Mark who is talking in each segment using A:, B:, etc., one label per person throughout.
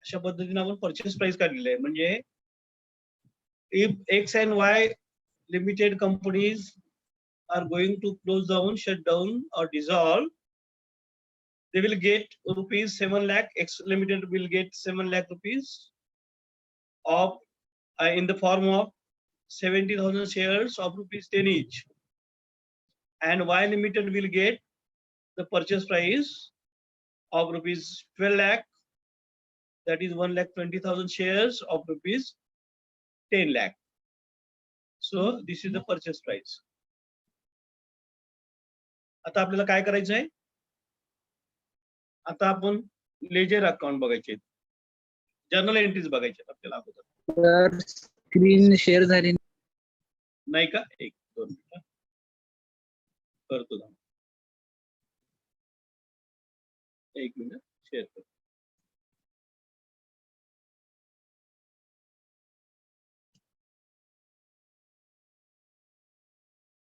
A: अशा पद्धतीने आपण परचेस प्राइस काढलेली आहे. म्हणजे if X and Y limited companies are going to close down, shut down or dissolve, they will get rupees 7 lakh. X Limited will get 7 lakh rupees of in the form of 70,000 shares of rupees 10 each, and Y Limited will get the purchase price of rupees 12 lakh, that is 1,20,000 shares of rupees 10 lakh. So this is the purchase price. आता आपल्याला काय करायचं आहे? आता आपण ledger account बघायचे, journal entries बघायचे आपल्याला अगोदर.
B: स्क्रीन शेअर झाली
A: नाही का? 1-2 मिनिटं करतो. 1 मिनिट शेअर करतो.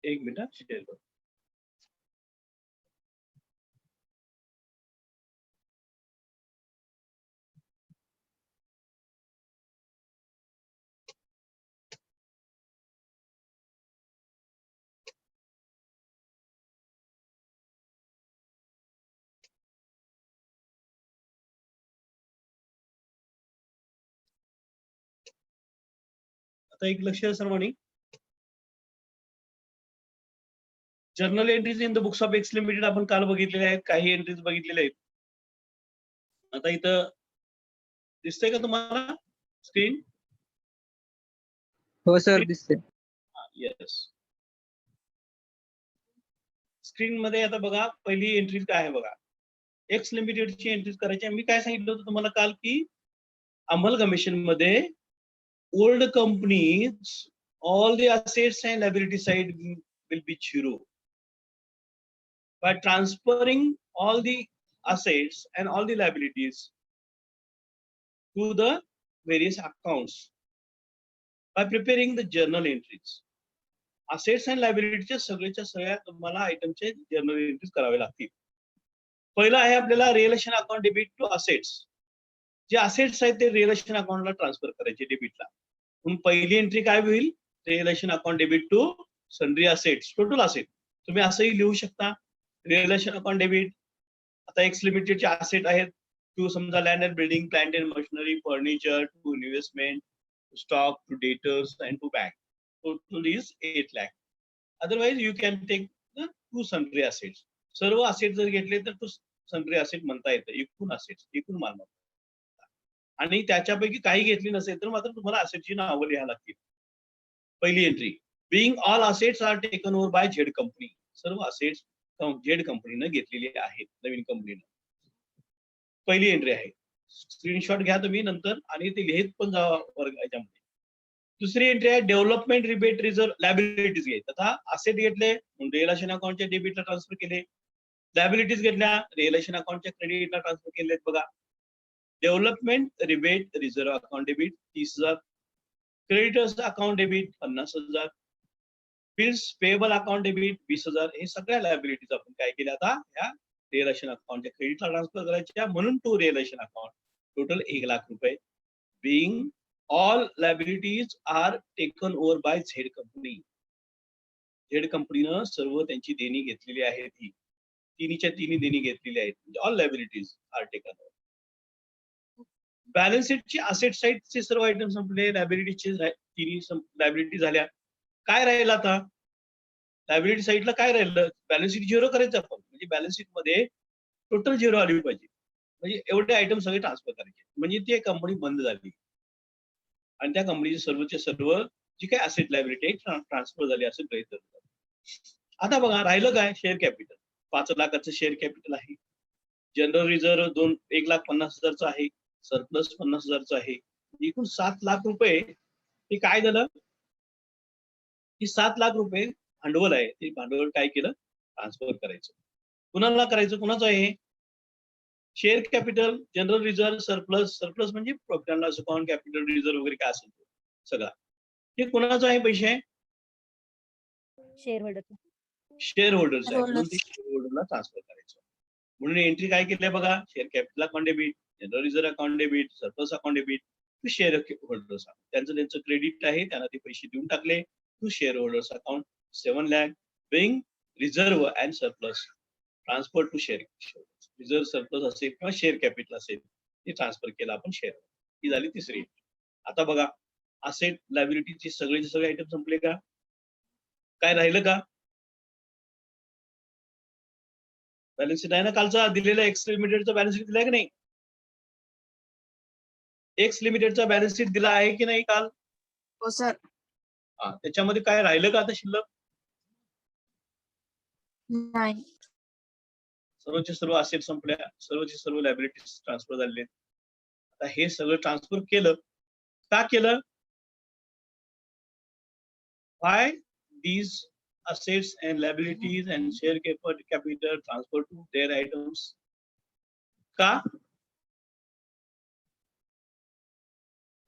A: एक मिनिट शेअर करतो. आता एक लक्ष सर्वांनी, journal entries in the books of x limited आपण काल बघितलेले आहेत, काही एंट्रीज बघितलेल्या आहेत. आता इथं दिसतंय का तुम्हाला स्क्रीन?
B: हो सर दिसते.
A: येस. स्क्रीन मध्ये आता बघा पहिली एंट्री काय आहे बघा. एक्स लिमिटेडची एंट्रीज करायची. मी काय सांगितलं होतं तुम्हाला काल की अमलगमेशन मध्ये old companies, all the assets and liability side will be zero. By transferring all the assets and all the liabilities to the various accounts, by preparing the journal entries, assets and liabilities सगळ्याच्या सगळ्या तुम्हाला आयटमचे journal entries करावे लागतील. पहिला आहे आपल्याला realisation account debit to assets. जे assets आहेत ते रिलेशन अकाउंटला ट्रान्सफर करायचे डेबिटला. म्हणून पहिली एंट्री काय होईल? Realisation account debit to sundry assets, total asset. तुम्ही असंही लिहू शकता रिलेशन अकाउंट डेबिट. आता एक्स लिमिटेडचे असेट आहेत टू समजा land and building, plant and machinery, furniture, to investment, stock, to debtors and to bank. Total is 8 lakh. Otherwise you can take to sundry assets. सर्व asset जर घेतले तर to sundry asset म्हणता येतं. एकूण assets, एकूण मालमत्ता. आणि त्याच्यापैकी काही घेतली नसेल तर मात्र तुम्हाला असेटची नावं लिहायला लागतील. पहिली entry, being all assets are taken over by Z company. सर्व असेट्स झेड कंपनीनं घेतलेली आहेत, नवीन कंपनीनं. पहिली एंट्री आहे. स्क्रीनशॉट घ्या तुम्ही नंतर आणि ते लिहित पण जावा वर्ग याच्यामध्ये. दुसरी एंट्री आहे डेव्हलपमेंट रिबेट रिझर्व लॅबिलिटीज घ्यायचं. आता असेट घेतले रिलेशन अकाउंटच्या डेबिटला ट्रान्सफर केले, लॅबिलिटीज घेतल्या रिलेशन अकाउंटच्या क्रेडिटला ट्रान्सफर केलेत. बघा, development rebate reserve account debit 30,000, creditors account debit 50,000, bills payable account debit 20,000. हे सगळ्या लायबिलिटीज आपण काय केल्या आता या रिलेशन अकाउंटच्या क्रेडिटला ट्रान्सफर करायच्या, म्हणून to relation account total 1 lakh रुपये. Being all liabilities are taken over by Z company. Z कंपनीनं सर्व त्यांची देणी घेतलेली आहे. ती तिन्हीच्या तिन्ही देणी घेतलेली आहेत. All liabilities are taken over. Balance शीटची असेट साईडचे सर्व आयटम संपले, लायबिलिटीचे तिन्ही लायबिलिटी झाल्या. काय राहील आता? लायबिलिटी साईडला काय राहिलं? बॅलन्स शीट झिरो करायचं आपण. म्हणजे बॅलन्स शीट मध्ये टोटल झिरो आली पाहिजे. म्हणजे एवढे आयटम सगळे ट्रान्सफर करायचे. म्हणजे ती कंपनी बंद झाली आणि त्या कंपनीचे सर्वचे सर्व जी काही असेट लायबिलिटी ट्रान्सफर झाली असं गृहीत धरलं. आता बघा राहिलं काय? Share capital. 5 लाखाचं शेअर कॅपिटल आहे. जनरल रिझर्व्ह 1,50,000 आहे. सरप्लस 50,000 आहे. एकूण 7 लाख रुपये. हे काय झालं की 7 लाख रुपये भांडवल आहे. ते भांडवल काय केलं? ट्रान्सफर करायचं. कुणाला करायचं? कुणाचं आहे? Share capital, general reserve, surplus. Surplus म्हणजे profit and loss account, capital reserve वगैरे काय असेल सगळा. हे कुणाचं आहे पैसे?
C: Share holder.
A: शेअर होल्डर्स आहे. म्हणून ते शेअर होल्डरला ट्रान्सफर करायचं. म्हणून एंट्री काय केली बघा, share capital account debit general reserve account debit, surplus account debit to shareholders. त्यांचं क्रेडिट आहे, त्यांना ते पैसे देऊन टाकले to shareholders account 7 lakh being reserve and surplus transfer to share. Reserve surplus असेल किंवा शेअर कॅपिटल असेल ते ट्रान्सफर केलं आपण शेअर. ही झाली तिसरी. आता बघा असेट लायबिलिटीचे सगळे आयटम संपले का? काय राहिलं का? बॅलन्स शीट आहे ना कालचा दिलेला एक्स लिमिटेडचा बॅलन्स शीट दिलाय की नाही? एक्स लिमिटेडचा बॅलन्स शीट दिला आहे की नाही काल?
D: हो सर.
A: हा, त्याच्यामध्ये काय राहिलं का आता शिल्लक?
D: नाही.
A: सर्वचे सर्व असेट संपल्या, सर्वचे सर्व लायबिलिटीज ट्रान्सफर झालेले. आता हे सगळं ट्रान्सफर केलं का केलं? Why these assets and liabilities and share capital transfer to their items? का?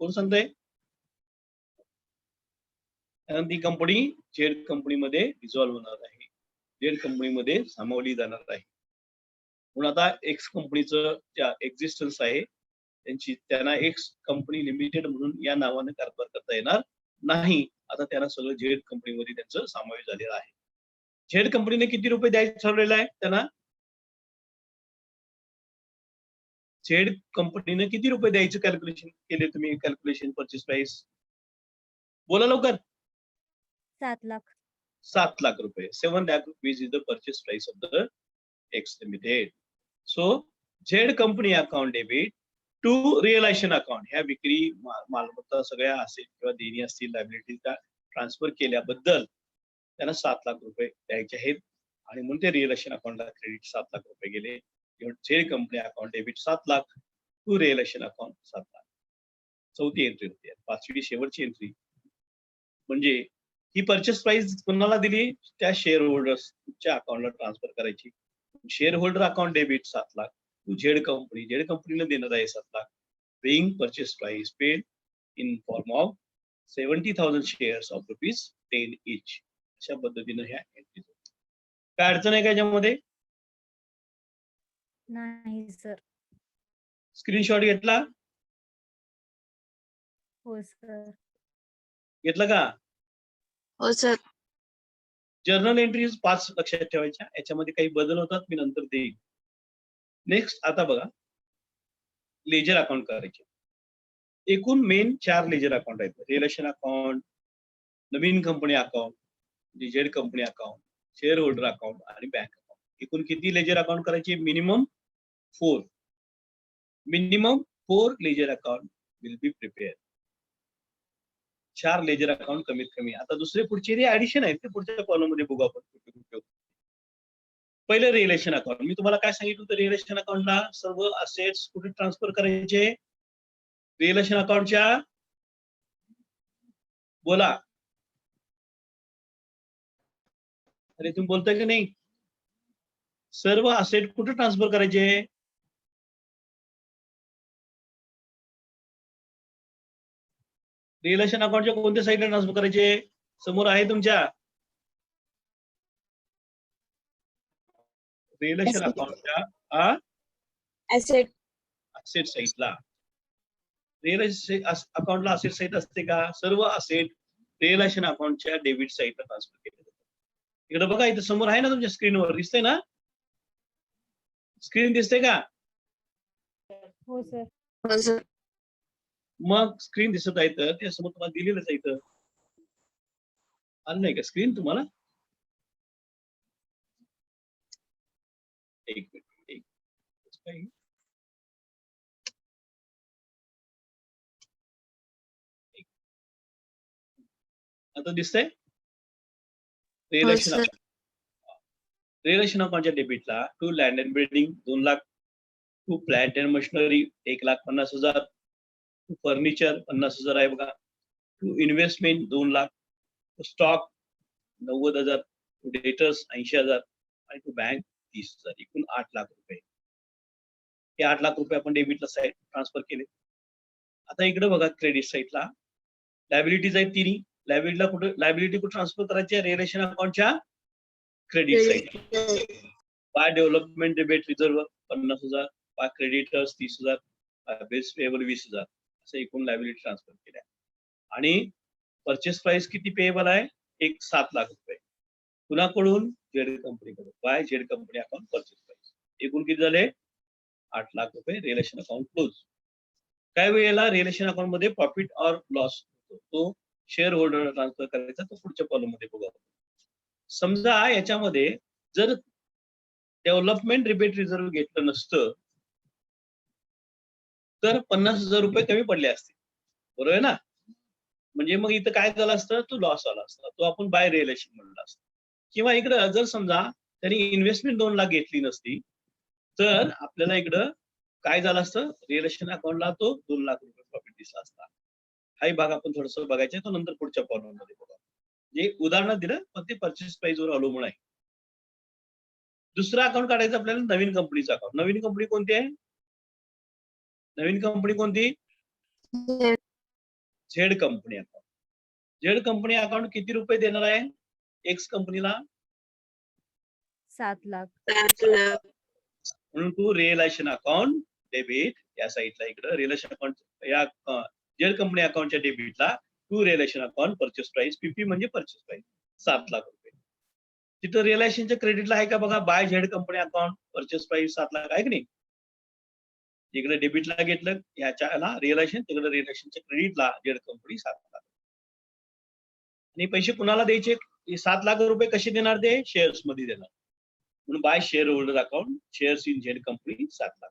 A: कोण सांगतंय? कारण ती कंपनी झेड कंपनीमध्ये डिझॉल्व्ह होणार आहे, झेड कंपनीमध्ये सामावली जाणार आहे. म्हणून आता एक्स कंपनीचं ज्या एक्झिस्टन्स आहे त्यांना एक्स कंपनी लिमिटेड म्हणून या नावाने कारभार करता येणार नाही. आता त्यांना सगळं झेड कंपनीमध्ये त्यांचं समावेश झालेला आहे. झेड कंपनीने किती रुपये द्यायचं ठरवलेलं आहे त्यांना? झेड कंपनीने किती रुपये द्यायचं कॅल्क्युलेशन केले तुम्ही? कॅल्क्युलेशन परचेस प्राइस बोला लवकर.
C: 7 लाख.
A: 7 लाख रुपये. 7 lakh rupees is the purchase price of the X Limited. So Z company account debit to realisation account, ह्या विक्री मालमत्ता सगळ्या असेल किंवा देणी असतील लायबिलिटीजला ट्रान्सफर केल्याबद्दल त्यांना 7 लाख रुपये द्यायचे आहेत आणि म्हणून ते रिअलायझेशन अकाउंटला क्रेडिट 7 लाख रुपये गेले. Z company account debit 7 lakh to realisation account 7 lakh. चौथी एंट्री होती. पाचवी शेवटची एंट्री म्हणजे ही परचेस प्राइस कोणाला दिली? त्या शेअर होल्डर्सच्या अकाउंटला ट्रान्सफर करायची. Share holder account debit 7 lakh to Z कंपनीला देण्यात आहे 7 lakh. Paying purchase price paid in form of 70,000 shares of ₹10 each. अशा पद्धतीने ह्या एंट्री. काय अडचण आहे का याच्यामध्ये?
C: नाही सर.
A: स्क्रीनशॉट घेतला?
C: हो सर.
A: घेतलं का?
D: हो सर.
A: जर्नल एंट्रीज 5 लक्षात ठेवायच्या. याच्यामध्ये काही बदल होतात मी नंतर देईन. नेक्स्ट आता बघा लेजर अकाउंट करायचे. एकूण मेन 4 लेजर अकाउंट आहेत. रिलेशन अकाउंट, नवीन company account, Z company account, share holder account आणि बँक अकाउंट. एकूण किती लेजर अकाउंट करायचे? Minimum 4. Minimum 4 ledger account will be prepare. 4 ledger account कमीत कमी. आता दुसरे पुढचे जे ऍडिशन आहेत ते पुढच्या कॉलम मध्ये बघू आपण कुठे कुठे. पहिलं रिलेशन अकाउंट. मी तुम्हाला काय सांगितलं होतं? रिलेशन अकाउंटला सर्व असेट्स कुठे ट्रान्सफर करायचे? रिलेशन अकाउंटच्या बोला. अरे तुम्ही बोलताय की नाही? सर्व असेट कुठे ट्रान्सफर करायचे? रिलेशन अकाउंटच्या कोणत्या साईडला ट्रान्सफर करायचे? समोर आहे तुमच्या रिलेशन अकाउंटच्या
D: ऍसेट
A: असेट साईडला. रिअलायझेशन अकाउंटला असेट साईड असते का? सर्व असेट रिअलायझेशन अकाउंटच्या डेबिट साईडला ट्रान्सफर केले जातात. इकडे बघा, इथे समोर आहे ना तुमच्या स्क्रीनवर, दिसतंय ना? स्क्रीन दिसते का?
C: हो सर.
D: हो सर.
A: मग स्क्रीन दिसत आहे तर त्या समोर तुम्हाला दिलेलंच आहे. इथं आलं नाही का स्क्रीन तुम्हाला? एक मिनिट. आता दिसतंय? रिअलायझेशन अकाउंटच्या डेबिटला to land and building 2 lakh, to plant and machinery 1,50,000, to furniture 50,000 आहे बघा, to investment 2 lakh, to stock 90,000, to debtors 80,000 आणि टू बँक 30,000. एकूण 8 लाख रुपये. हे 8 लाख रुपये आपण डेबिटला साईड ट्रान्सफर केले. आता इकडे बघा क्रेडिट साईडला लायबिलिटीज आहेत तिन्ही. लायबिलिटी कुठे ट्रान्सफर करायची? रिलेशन अकाउंटच्या credit side. By development debit reserve 50,000, by creditors 30,000, bills payable 20,000 असं एकूण लायबिलिटी ट्रान्सफर केल्या आणि परचेस प्राइस किती पेएबल आहे 7 लाख रुपये कुणाकडून झेड कंपनीकडून bye Z company account purchase price एकूण किती झाले 8 लाख रुपये रिलेशन अकाउंट क्लोज काय वेळेला रिलेशन अकाउंट मध्ये प्रॉफिट ऑर लॉस होतो तो शेअर होल्डर ट्रान्सफर करायचा तो पुढच्या कॉलम मध्ये बघू समजा याच्यामध्ये जर डेव्हलपमेंट रिबेट रिझर्व्ह घेतलं नसतं तर 50,000 रुपये कमी पडले असते बरोबर आहे ना म्हणजे मग इथं काय झालं असतं तो लॉस आला असता तो आपण बाय रिलेशन म्हणलं असतं किंवा इकडं जर समजा त्यांनी इन्व्हेस्टमेंट 2 लाख घेतली नसती तर आपल्याला इकडं काय झालं असतं रिलेशन अकाउंटला तो 2 लाख रुपये प्रॉफिट दिसला असता हाही भाग आपण थोडस बघायचा तो नंतर पुढच्या कॉलम मध्ये बघा जे उदाहरण दिलं पण ते परचेस प्राइस वर अवलंबून आहे दुसरा अकाउंट काढायचं आपल्याला नवीन कंपनीचा अकाउंट नवीन कंपनी कोणती आहे नवीन कंपनी कोणती Z company account Z company account किती रुपये देणार आहे एक्स कंपनीला
C: 7 लाख
D: 7 लाख
A: म्हणून तू रिअलायझेशन अकाउंट डेबिट या साईडला इकडे रिअलायझेशन अकाउंट या झेड कंपनी अकाउंटच्या डेबिटला to realisation account purchase price PP म्हणजे परचेस प्राइस 7 लाख रुपये तिथं रिअलायझेशनच्या क्रेडिटला आहे का बघा bye Z company account purchase price 7 lakh आहे की नाही इकडे डेबिटला घेतलं ह्याच्याला रिअलायझेशन तिकडे रिअलायझेशनच्या क्रेडिटला झेड कंपनी 7 लाख आणि पैसे कुणाला द्यायचे 7 लाख रुपये कसे देणार ते शेअर्स मध्ये देणार म्हणून by share holder account shares in Z company 7 lakh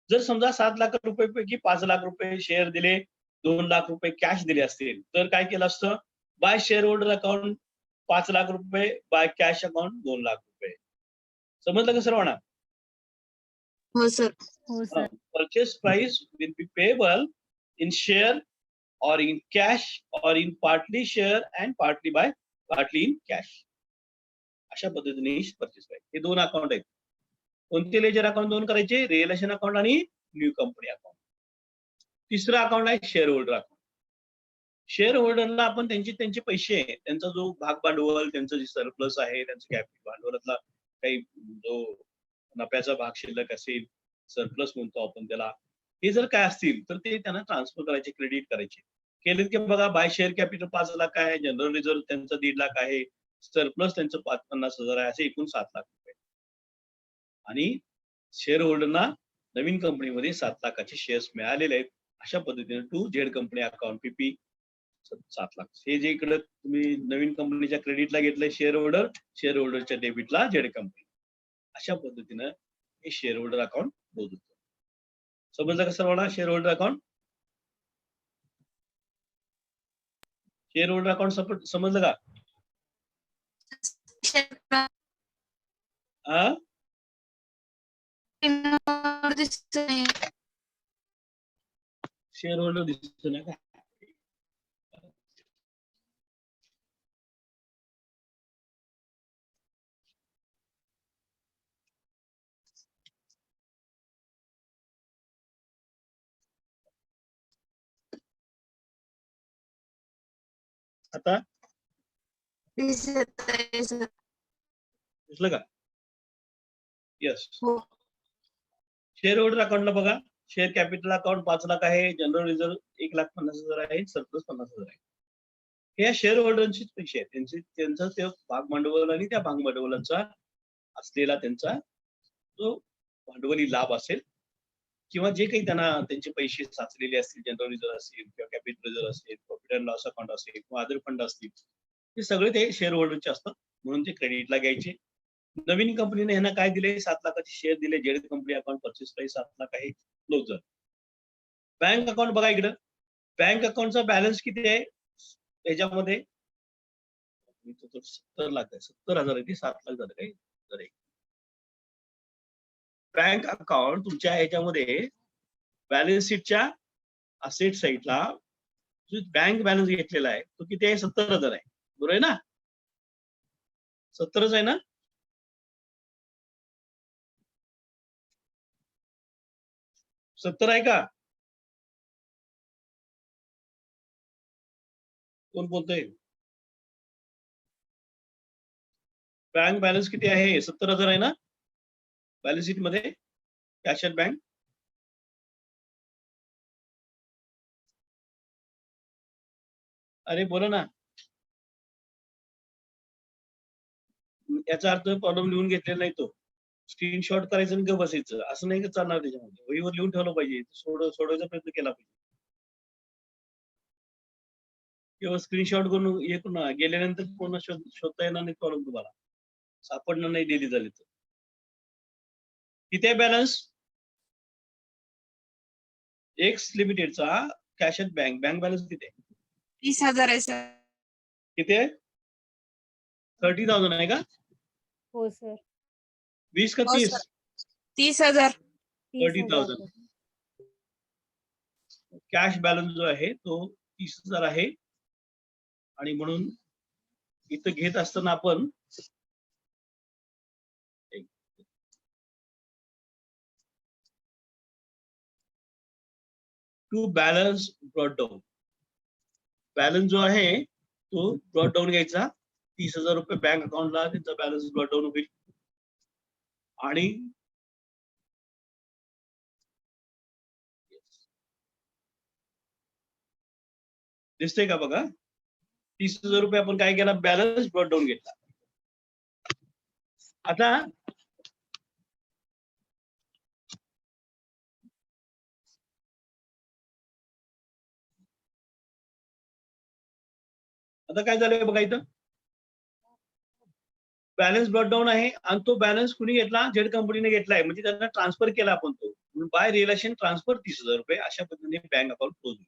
A: जर समजा 7 लाख रुपये पैकी 5 लाख रुपये शेअर दिले 2 लाख रुपये कॅश दिले असतील तर काय केलं असतं by share holder account 5 lakh रुपये बाय कॅश अकाउंट 2 लाख रुपये समजलं का सर्वांना
D: हो सर
C: हो sir
A: purchase price will be payable in share or in cash or in partly share and partly in cash अशा पद्धतीने परचेस प्राइस हे दोन अकाउंट आहेत कोणते लेजर अकाउंट दोन करायचे रिअलायझेशन अकाउंट आणि न्यू कंपनी अकाउंट तिसरा अकाउंट आहे शेअर होल्डर अकाउंट शेअर होल्डरला आपण त्यांचे पैसे त्यांचा जो भाग भांडवल त्यांचं जे सरप्लस आहे त्यांचं कॅपिटल भांडवलातला काही जो नफ्याचा भाग शिल्लक असेल सरप्लस म्हणतो आपण त्याला हे जर काय असतील तर ते त्यांना ट्रान्सफर करायचे क्रेडिट करायचे केले की बघा बाय शेअर कॅपिटल 5 लाख आहे जनरल रिझर्व्ह त्यांचं 1.5 लाख आहे सरप्लस त्यांचं 50,000 आहे असे एकूण 7 लाख रुपये आणि शेअर होल्डरना नवीन कंपनीमध्ये 7 लाखाचे शेअर्स मिळालेले आहेत अशा पद्धतीने टू झेड कंपनी अकाउंट पीपी 7 लाख हे जे इकडे तुम्ही नवीन कंपनीच्या क्रेडिटला घेतलंय शेअर होल्डरच्या डेबिटला झेड कंपनी अशा पद्धतीनं हे शेअर होल्डर अकाउंट क्लोज होतं समजलं का सर्वांना शेअर होल्डर अकाउंट समजलं का हा शेअर होल्डर दिसतो ना का आता दिसलं का यस
D: हो
A: शेअर होल्डर अकाउंटला बघा शेअर कॅपिटल अकाउंट 5 लाख आहे जनरल रिझर्व्ह 1,50,000 आहे सरप्लस 50,000 आहे हे शेअर होल्डरचे पैसे आहेत त्यांचा ते भाग भांडवल आणि त्या भाग भांडवलाचा असलेला त्यांचा जो भांडवली लाभ असेल किंवा जे काही त्यांना त्यांचे पैसे साचलेले असतील जनरल रिझर्व्ह असेल किंवा कॅपिटल रिझर्व्ह असेल प्रॉफिट अँड लॉस अकाउंट असेल किंवा अदर फंड असतील ते सगळे ते शेअर होल्डरचे असतात म्हणून ते क्रेडिटला घ्यायचे नवीन कंपनीने यांना काय दिले 7 लाखाचे शेअर दिले Z company account purchase price 7 lakh आहे क्लोज झालं बँक अकाउंट बघा इकडं बँक अकाउंटचा बॅलन्स किती आहे त्याच्यामध्ये 70 लाख आहे 70,000 आहे 7 लाख झालं काही बँक अकाउंट तुमच्या ह्याच्यामध्ये बॅलन्स शीटच्या असेट साईडला जो बँक बॅलन्स घेतलेला आहे तो किती आहे 70,000 आहे बरोबर आहे ना 70च आहे ना सत्तर आहे का कोण बोलतोय बँक बॅलन्स किती आहे 70,000 आहे ना बॅलन्स शीट मध्ये कॅश ॲट बँक अरे बोला ना. याचा अर्थ प्रॉब्लेम लिहून घेतलेला नाही तो. स्क्रीनशॉट करायचं आणि गप्प बसायचं असं नाही का चालणार त्याच्यामध्ये. वहीवर लिहून ठेवलं पाहिजे. सोडवायचा प्रयत्न केला पाहिजे. किंवा स्क्रीनशॉट करून हे करून गेल्यानंतर पुन्हा शोधता येणार नाही प्रॉब्लेम तुम्हाला. सापडणार नाही डेली झाले तर. किती आहे बॅलन्स? एक्स लिमिटेडचा कॅश ॲट बँक बॅलन्स किती आहे?
D: 30,000 आहे सर.
A: किती आहे? 30,000 आहे का?
C: हो सर.
A: 20 का
D: हो
A: 30?
D: सर. 30,000.
C: 30,000
A: 30,000. कॅश बॅलन्स जो आहे तो 30,000 आहे. आणि म्हणून इथं घेत असताना आपण to balance brought down. Balance जो आहे तो ब्रॉट डाऊन घ्यायचा. 30,000 रुपये बँक अकाउंटला त्यांचा बॅलन्स ब्रॉट डाऊन होईल. आणि दिसतंय का बघा? 30,000 रुपये आपण काय केला? बॅलन्स ब्रॉट डाऊन घेतला. आता काय झालंय बघा इथं? बॅलन्स ब्रॉट डाऊन आहे आणि तो बॅलन्स कुणी घेतला? झेड कंपनीने घेतलाय. म्हणजे त्यांना ट्रान्सफर केला आपण तो. बाय रिलेशन ट्रान्सफर 30,000 रुपये अशा पद्धतीने बँक अकाउंट क्लोज होईल.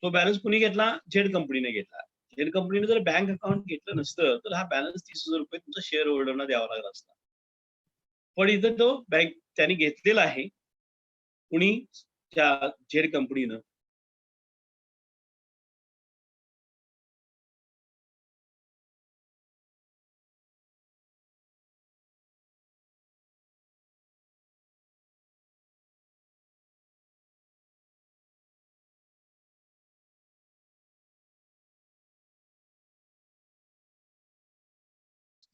A: तो बॅलन्स कुणी घेतला? झेड कंपनीने घेतला. झेड कंपनीने जर बँक अकाउंट घेतलं नसतं तर हा बॅलन्स 30,000 रुपये तुमचा शेअर होल्डरना द्यावा लागला असता. पण इथं तो बँक त्यांनी घेतलेला आहे. कुणी? त्या झेड कंपनीनं.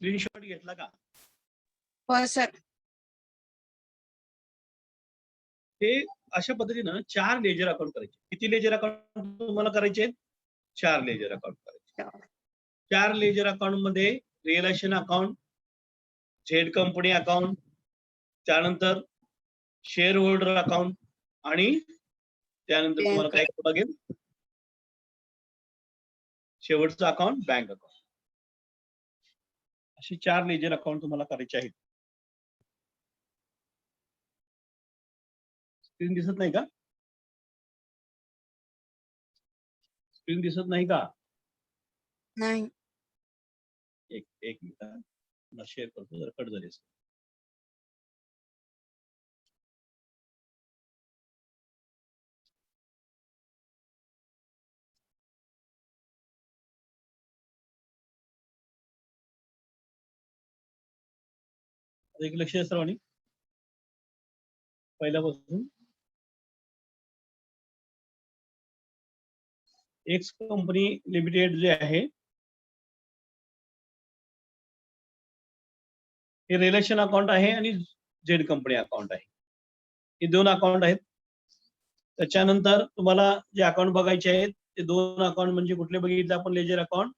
A: स्क्रीनशॉट घेतला का?
D: हो सर.
A: हे अशा पद्धतीनं 4 लेजर अकाउंट करायचे. किती लेजर अकाउंट तुम्हाला करायचे? 4 लेजर अकाउंट करायचे. 4 लेजर अकाउंट मध्ये realisation account, Z company account, त्यानंतर शेअर होल्डर अकाउंट आणि त्यानंतर तुम्हाला काय करावं लागेल? शेवटचं अकाउंट बँक अकाउंट. असे 4 लेजर अकाउंट तुम्हाला करायचे आहेत. स्क्रीन दिसत नाही का? स्क्रीन दिसत नाही का?
D: नाही.
A: एक मिनिट शेअर करतो जर कट झाली असेल. एक लक्ष द्या सर्वांनी. पहिल्यापासून एक्स कंपनी लिमिटेड जे आहे हे रिलेशन अकाउंट आहे आणि झेड कंपनी अकाउंट आहे. हे 2 अकाउंट आहेत. त्याच्यानंतर तुम्हाला जे अकाउंट बघायचे आहेत ते 2 अकाउंट म्हणजे कुठले बघितले आपण? Ledger account,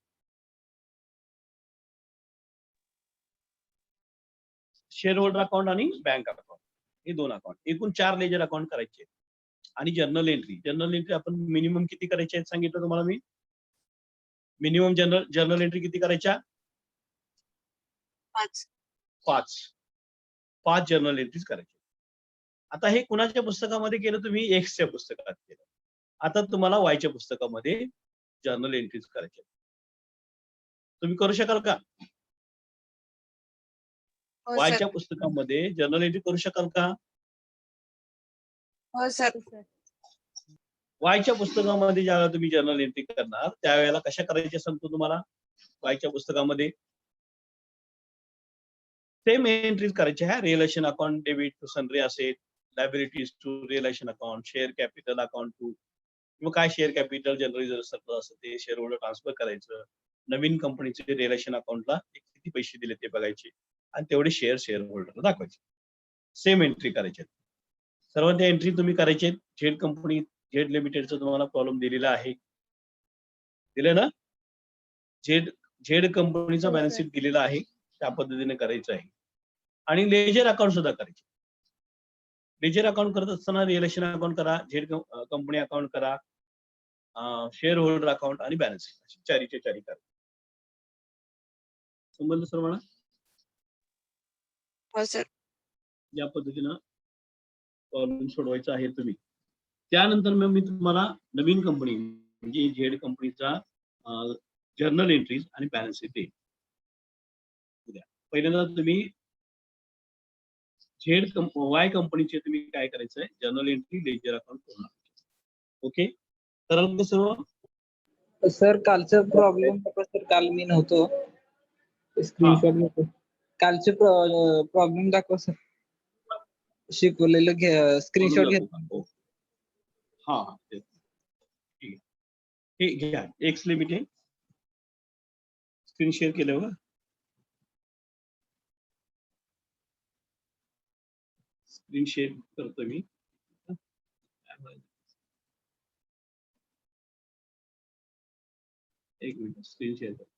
A: share holder account आणि बँक अकाउंट. हे 2 अकाउंट. एकूण 4 लेजर अकाउंट करायचे. आणि जर्नल एंट्री आपण मिनिमम किती करायचे आहेत सांगितलं तुम्हाला मी. मिनिमम जर्नल एंट्री किती करायच्या? 5 जर्नल एंट्रीज करायचे. आता हे कुणाच्या पुस्तकामध्ये केलं तुम्ही? एक्सच्या पुस्तकात केलं. आता तुम्हाला वायच्या पुस्तकामध्ये जर्नल एंट्रीज करायचे. तुम्ही करू शकाल का?
D: हो
A: वायच्या
D: सर.
A: पुस्तकामध्ये जर्नल एंट्री करू शकाल का?
D: हो सर.
C: हो सर.
A: वायच्या पुस्तकामध्ये ज्यावेळेला तुम्ही जर्नल एंट्री करणार त्यावेळेला कशा करायच्या सांगतो तुम्हाला. वायच्या पुस्तकामध्ये सेम एंट्रीज करायच्या. Realisation account, debit to sundry asset, liabilities to realisation account, share capital account to किंवा काय share capital general reserve surplus असतं ते शेअर होल्डर ट्रान्सफर करायचं. नवीन कंपनीचे रिअलायझेशन अकाउंटला किती पैसे दिले ते बघायचे आणि तेवढे शेअर होल्डरला दाखवायचे. सेम एंट्री करायचे. सर्व त्या एंट्री तुम्ही करायचे. झेड कंपनी, झेड लिमिटेडचा तुम्हाला प्रॉब्लेम दिलेला आहे. दिले ना? झेड झेड कंपनीचा
C: हो,
A: बॅलन्स
C: सर.
A: शीट दिलेला आहे, त्या पद्धतीने करायचं आहे. आणि लेजर अकाउंट सुद्धा करायचे. लेजर अकाउंट करत असताना रिअलेशन अकाउंट करा, झेड कंपनी अकाउंट करा, शेअर होल्डर अकाउंट आणि बॅलन्स शीट अशी चारीचे चारी करा. समजलं सर्वांना?
D: हो सर.
A: या पद्धतीनं प्रॉब्लेम सोडवायचा आहे तुम्ही. त्यानंतर मग मी तुम्हाला नवीन कंपनी म्हणजे झेड कंपनीचा जर्नल एंट्रीज आणि बॅलन्स शीट देईल. उद्या पहिल्यांदा तुम्ही वाय कंपनीचे तुम्ही काय करायचंय, जर्नल एंट्री लेजर अकाउंट करणार. ओके, कराल का सर्व?
B: सर कालचं प्रॉब्लेम सर काल मी नव्हतो, स्क्रीनशॉट घेतो. कालचे प्रॉब्लेम दाखवा सर. शिकवलेलं स्क्रीनशॉट
A: दाखवू
B: घेतो.
A: का? हो. हा हा, ठीक आहे. हे घ्या, एक्स लिमिट आहे. स्क्रीन शेअर केलं बघा. स्क्रीन शेअर करतो मी. एक मिनिट, स्क्रीन शेअर करतो.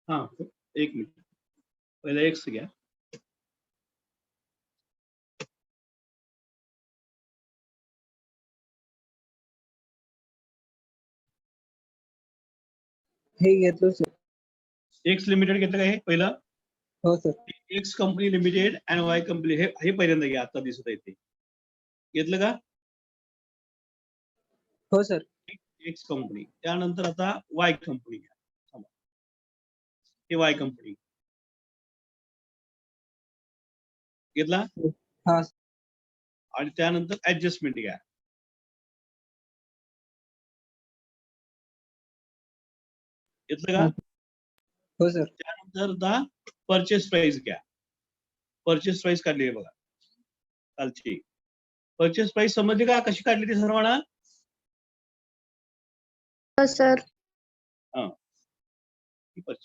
A: हा, एक मिनिट, पहिला एक्स घ्या.
B: हे घेतो सर.
A: एक्स लिमिटेड घेतलं का हे पहिलं?
B: हो sir.
A: X company limited and Y company, हे पहिल्यांदा घ्या, आता दिसत आहे ते. घेतलं का?
B: हो सर.
A: X company. त्यानंतर आता वाय कंपनी घ्या. हे वाय कंपनी घेतला.
B: हा.
A: आणि त्यानंतर ऍडजस्टमेंट घ्या. घेतलं का?
B: हो सर.
A: त्यानंतर आता परचेस प्राइस घ्या. परचेस प्राइस काढली आहे बघा कालची. परचेस प्राइस समजली का कशी काढली ती सर्वांना?
C: हो सर.
A: हा,